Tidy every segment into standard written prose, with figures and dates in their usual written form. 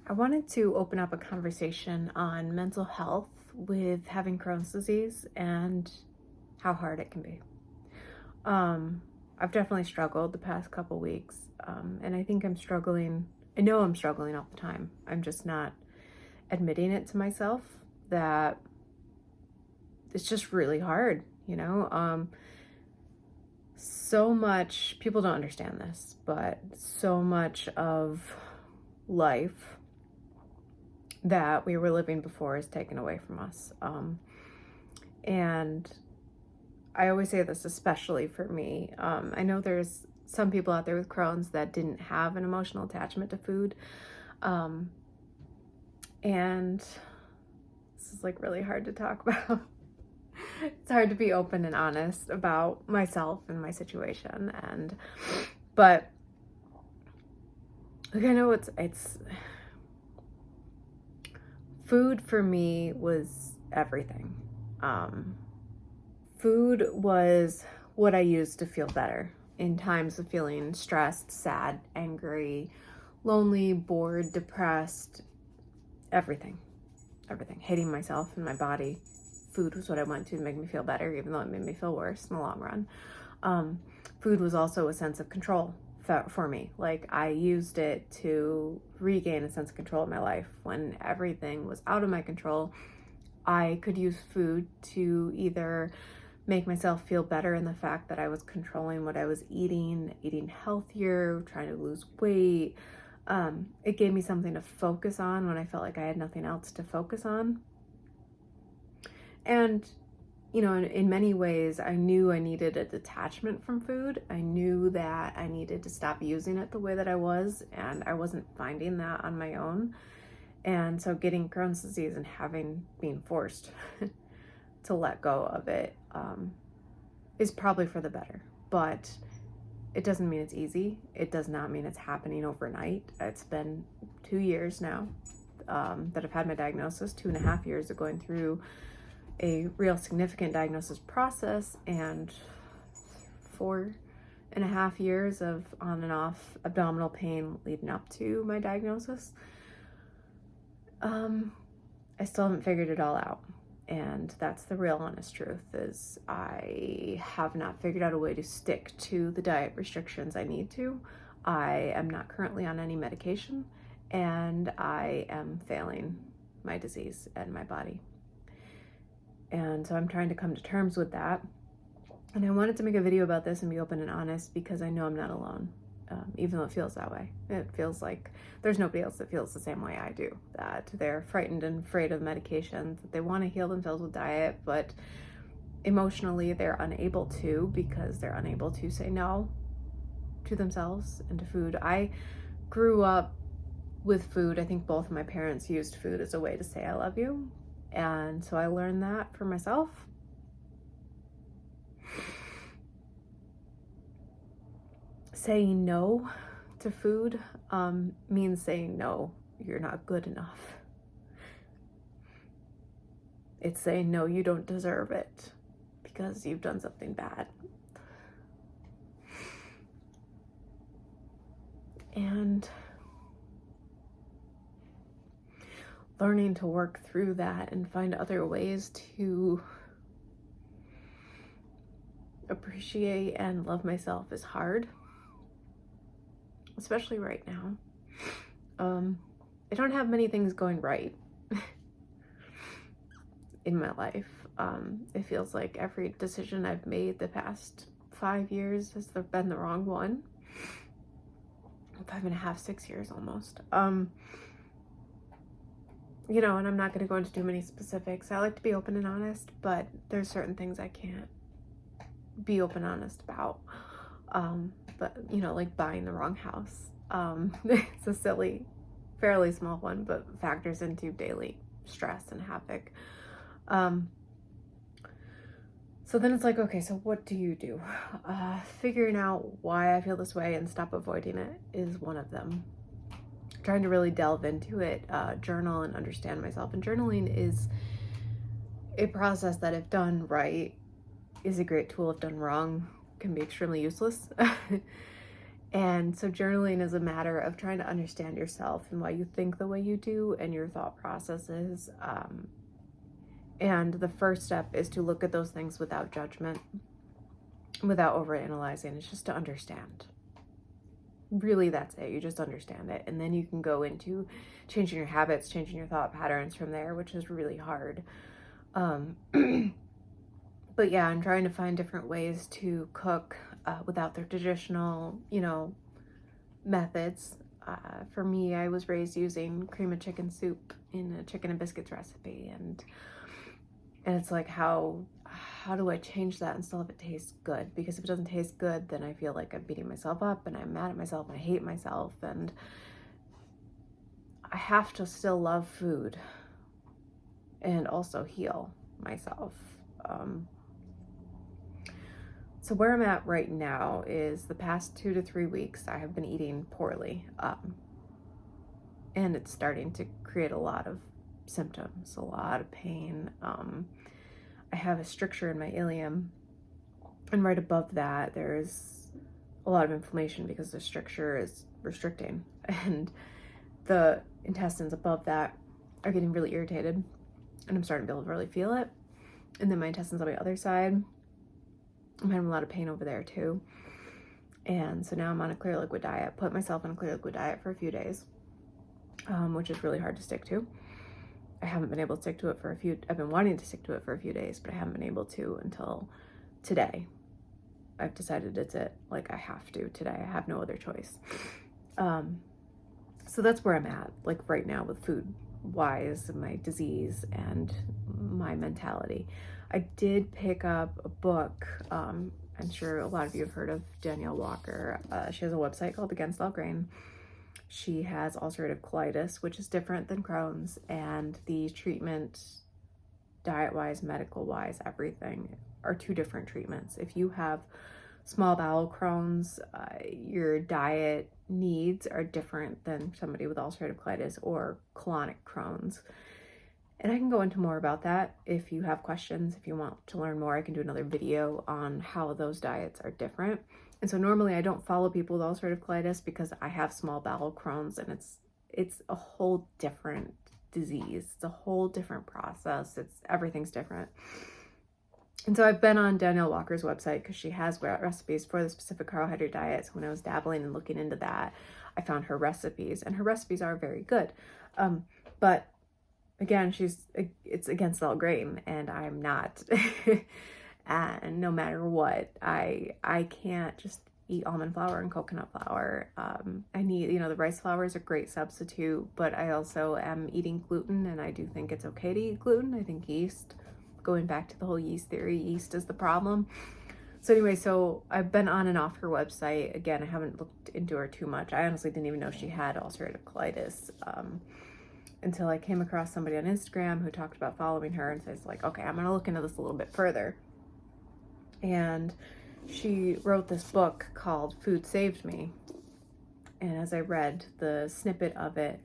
I wanted to open up a conversation on mental health with having Crohn's disease and how hard it can be. I've definitely struggled the past couple weeks, and I think I'm struggling. I know I'm struggling all the time. I'm just not admitting it to myself that it's just really hard, so much, people don't understand this, but so much of life that we were living before is taken away from us. And I always say this, especially for me. I know there's some people out there with Crohn's that didn't have an emotional attachment to food. And this is like really hard to talk about. It's hard to be open and honest about myself and my situation. But like, I know it's food for me was everything. Food was what I used to feel better in times of feeling stressed, sad, angry, lonely, bored, depressed, everything, hating myself and my body. Food was what I went to make me feel better, even though it made me feel worse in the long run. Food was also a sense of control for me. Like, I used it to regain a sense of control in my life. When everything was out of my control, I could use food to either make myself feel better in the fact that I was controlling what I was eating healthier, trying to lose weight. It gave me something to focus on when I felt like I had nothing else to focus on. And, in many ways, I knew I needed a detachment from food. I knew that I needed to stop using it the way that I was, and I wasn't finding that on my own. And so getting Crohn's disease and being forced to let go of it is probably for the better. But it doesn't mean it's easy. It does not mean it's happening overnight. It's been 2 years now that I've had my diagnosis, 2.5 years of going through a real significant diagnosis process, and 4.5 years of on and off abdominal pain leading up to my diagnosis. I still haven't figured it all out. And that's the real honest truth, is I have not figured out a way to stick to the diet restrictions I need to. I am not currently on any medication, and I am failing my disease and my body. And so I'm trying to come to terms with that. And I wanted to make a video about this and be open and honest because I know I'm not alone, even though it feels that way. It feels like there's nobody else that feels the same way I do, that they're frightened and afraid of medications, that they want to heal themselves with diet, but emotionally they're unable to because they're unable to say no to themselves and to food. I grew up with food. I think both of my parents used food as a way to say I love you. And so I learned that for myself. Saying no to food means saying no, you're not good enough. It's saying no, you don't deserve it because you've done something bad. And learning to work through that and find other ways to appreciate and love myself is hard, especially right now. I don't have many things going right in my life. It feels like every decision I've made the past 5 years has been the wrong one. 5.5, 6 years almost. And I'm not going to go into too many specifics. I like to be open and honest, but there's certain things I can't be open and honest about. But, like buying the wrong house. It's a silly, fairly small one, but factors into daily stress and havoc. So then it's like, okay, so what do you do? Figuring out why I feel this way and stop avoiding it is one of them. Trying to really delve into it, journal and understand myself. And journaling is a process that, if done right, is a great tool. If done wrong, can be extremely useless. And so journaling is a matter of trying to understand yourself and why you think the way you do and your thought processes. And the first step is to look at those things without judgment, without overanalyzing. It's just to understand. Really, that's it. You just understand it. And then you can go into changing your habits, changing your thought patterns from there, which is really hard. But yeah, I'm trying to find different ways to cook without the traditional, methods. For me, I was raised using cream of chicken soup in a chicken and biscuits recipe, and it's like, how do I change that and still have it taste good? Because if it doesn't taste good, then I feel like I'm beating myself up and I'm mad at myself and I hate myself, and I have to still love food and also heal myself. So where I'm at right now is the past 2 to 3 weeks, I have been eating poorly. And it's starting to create a lot of symptoms, a lot of pain. I have a stricture in my ileum, and right above that, there's a lot of inflammation because the stricture is restricting. And the intestines above that are getting really irritated, and I'm starting to be able to really feel it. And then my intestines on my other side, I'm having a lot of pain over there too. And so now I'm on a clear liquid diet, put myself on a clear liquid diet for a few days, which is really hard to stick to. I haven't been able to stick to it I've been wanting to stick to it for a few days, but I haven't been able to until today. I've decided it's it. Like, I have to today. I have no other choice. So that's where I'm at, like right now with food wise, my disease and my mentality. I did pick up a book. I'm sure a lot of you have heard of Danielle Walker. She has a website called Against All Grain. She has ulcerative colitis, which is different than Crohn's, and the treatment, diet-wise, medical-wise, everything, are 2 different treatments. If you have small bowel Crohn's, your diet needs are different than somebody with ulcerative colitis or colonic Crohn's. And I can go into more about that if you have questions. If you want to learn more, I can do another video on how those diets are different. And so normally I don't follow people with ulcerative colitis because I have small bowel Crohn's, and it's a whole different disease. It's a whole different process. Everything's different. And so I've been on Danielle Walker's website because she has recipes for the specific carbohydrate diet. So when I was dabbling and looking into that, I found her recipes, and her recipes are very good. But again, it's against all grain, and I'm not. And no matter what, I can't just eat almond flour and coconut flour. I need, the rice flour is a great substitute, but I also am eating gluten, and I do think it's okay to eat gluten. I think yeast, going back to the whole yeast theory, yeast is the problem. So anyway, so I've been on and off her website. Again, I haven't looked into her too much. I honestly didn't even know she had ulcerative colitis. Until I came across somebody on Instagram who talked about following her, and so I was like, okay, I'm gonna look into this a little bit further. And she wrote this book called Food Saved Me. And as I read the snippet of it,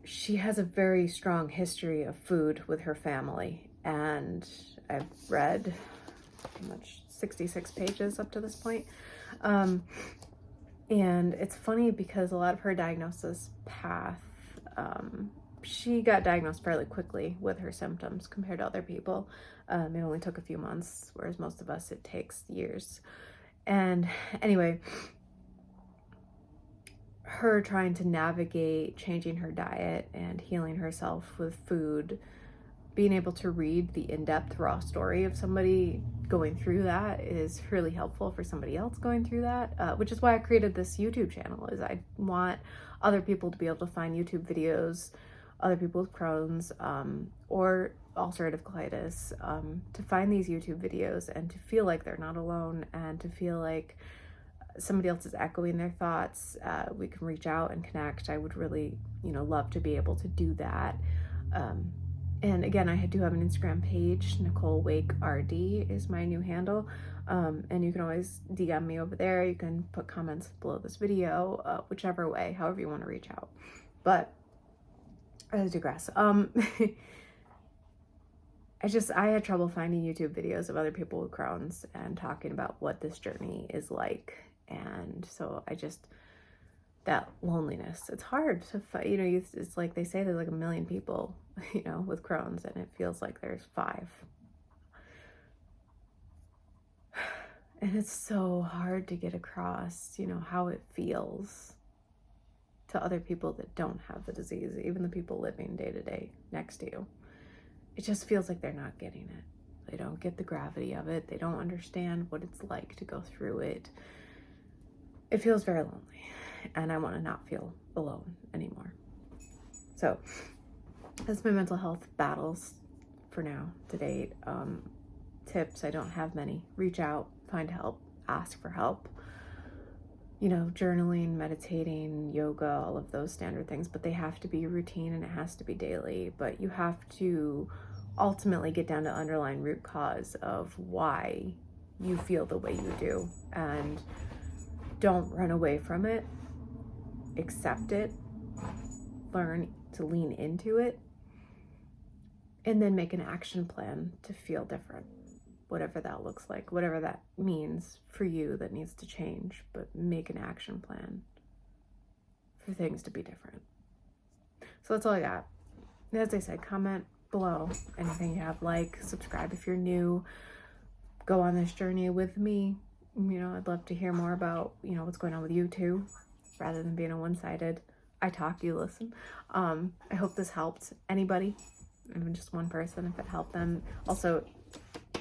she has a very strong history of food with her family. And I've read pretty much 66 pages up to this point. And it's funny because a lot of her diagnosis path, she got diagnosed fairly quickly with her symptoms compared to other people. It only took a few months, whereas most of us, it takes years. And anyway, her trying to navigate changing her diet and healing herself with food, being able to read the in-depth raw story of somebody going through that is really helpful for somebody else going through that, which is why I created this YouTube channel. Is I want other people to be able to find YouTube videos, other people with Crohn's or ulcerative colitis, to find these YouTube videos and to feel like they're not alone, and to feel like somebody else is echoing their thoughts. We can reach out and connect. I would really, love to be able to do that. And again, I do have an Instagram page. Nicole Wake RD is my new handle. And you can always DM me over there. You can put comments below this video, whichever way, however you want to reach out. But I digress. I had trouble finding YouTube videos of other people with Crohn's and talking about what this journey is like. And so that loneliness, it's hard to fight. It's like they say there's like 1 million people, with Crohn's, and it feels like there's 5. And it's so hard to get across, how it feels to other people that don't have the disease, even the people living day to day next to you. It just feels like they're not getting it. They don't get the gravity of it. They don't understand what it's like to go through it. It feels very lonely, and I want to not feel alone anymore. So that's my mental health battles for now to date. Tips, I don't have many. Reach out, find help, ask for help. Journaling, meditating, yoga, all of those standard things, but they have to be routine and it has to be daily. But you have to ultimately get down to underlying root cause of why you feel the way you do, and don't run away from it. Accept it, learn to lean into it, and then make an action plan to feel different. Whatever that looks like, whatever that means for you that needs to change, but make an action plan for things to be different. So that's all I got. As I said, comment below anything you have, subscribe if you're new, go on this journey with me. I'd love to hear more about, what's going on with you too, rather than being a one-sided, I talk, you listen. I hope this helped anybody, even just one person, if it helped them. Also,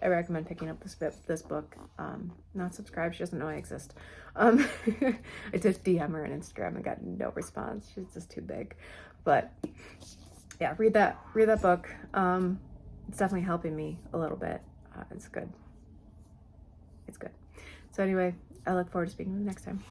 I recommend picking up this book. Not subscribed. She doesn't know I exist. I did DM her on Instagram and got no response. She's just too big. But yeah, read that book. It's definitely helping me a little bit. It's good. So anyway, I look forward to speaking with you next time.